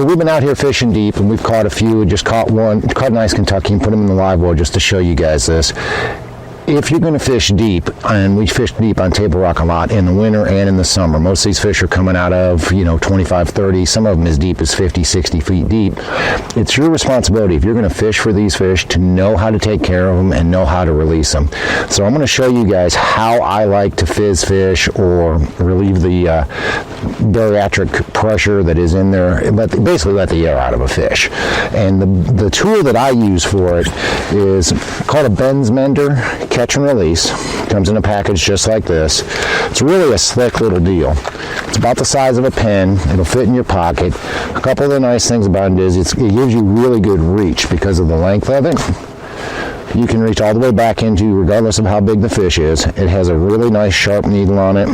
So we've been out here fishing deep, and we've caught a few. Just caught one, caught a nice Kentucky, and put him in the live well just to show you guys this. If you're going to fish deep, and we fish deep on Table Rock a lot in the winter and in the summer, most of these fish are coming out of, 25, 30, some of them as deep as 50, 60 feet deep. It's your responsibility, if you're going to fish for these fish, to know how to take care of them and know how to release them. So I'm going to show you guys how I like to fizz fish or relieve the barotrauma pressure that is in there, basically let the air out of a fish. And the tool that I use for it is called a bends mender, catch and release. Comes in a package just like this. It's really a slick little deal. It's about the size of a pen. It'll fit in your pocket. A couple of the nice things about it is it gives you really good reach because of the length of it. You can reach all the way back into, regardless of how big the fish is. It has a really nice sharp needle on it.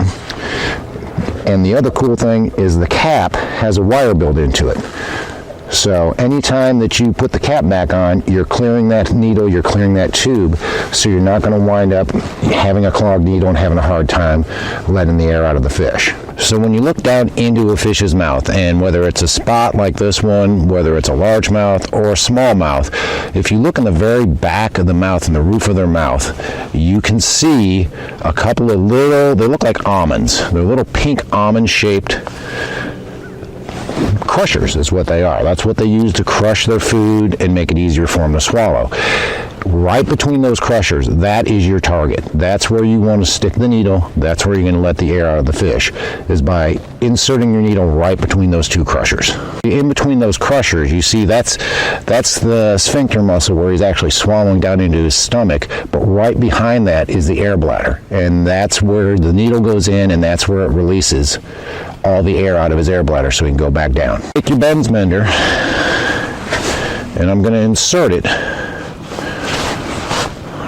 And the other cool thing is the cap has a wire built into it. So anytime that you put the cap back on, you're clearing that needle, you're clearing that tube, so you're not going to wind up having a clogged needle and having a hard time letting the air out of the fish. So when you look down into a fish's mouth, and whether it's a spot like this one, whether it's a largemouth or a smallmouth, if you look in the very back of the mouth and the roof of their mouth, you can see a couple of they look like almonds. They're little pink almond-shaped crushers is what they are. That's what they use to crush their food and make it easier for them to swallow. Right between those crushers, that is your target. That's where you want to stick the needle. That's where you're going to let the air out of the fish, is by inserting your needle right between those two crushers. In between those crushers, you see that's the sphincter muscle where he's actually swallowing down into his stomach, but right behind that is the air bladder, and that's where the needle goes in, and that's where it releases all the air out of his air bladder so he can go back down. Take your bends mender, and I'm going to insert it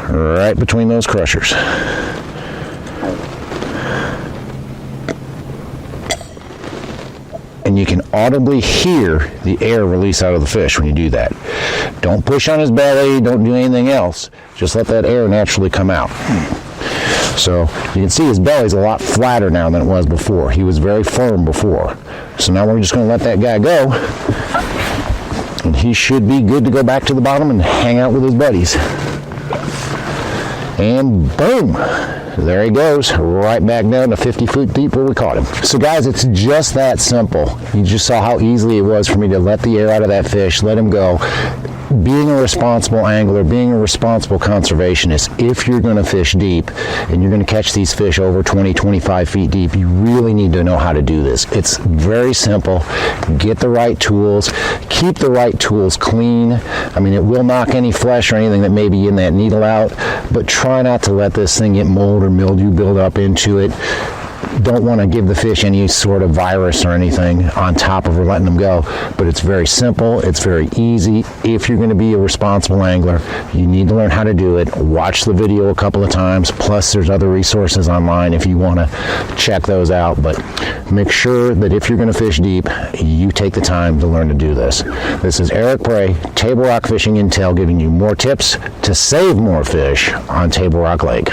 right between those crushers. And you can audibly hear the air release out of the fish when you do that. Don't push on his belly, don't do anything else. Just let that air naturally come out. So you can see his belly's a lot flatter now than it was before. He was very firm before. So now we're just going to let that guy go. And he should be good to go back to the bottom and hang out with his buddies. And boom, there he goes, right back down to 50 feet deep where we caught him. So guys, it's just that simple. You just saw how easily it was for me to let the air out of that fish, let him go. Being a responsible angler, being a responsible conservationist, if you're going to fish deep and you're going to catch these fish over 20, 25 feet deep, you really need to know how to do this. It's very simple. Get the right tools. Keep the right tools clean. I mean, it will knock any flesh or anything that may be in that needle out, but try not to let this thing get mold or mildew build up into it. Don't want to give the fish any sort of virus or anything on top of letting them go, but it's very simple, it's very easy. If you're going to be a responsible angler, you need to learn how to do it. Watch the video a couple of times, plus there's other resources online if you want to check those out, but make sure that if you're going to fish deep, you take the time to learn to do this. This is Eric Bray, Table Rock Fishing Intel, giving you more tips to save more fish on Table Rock Lake.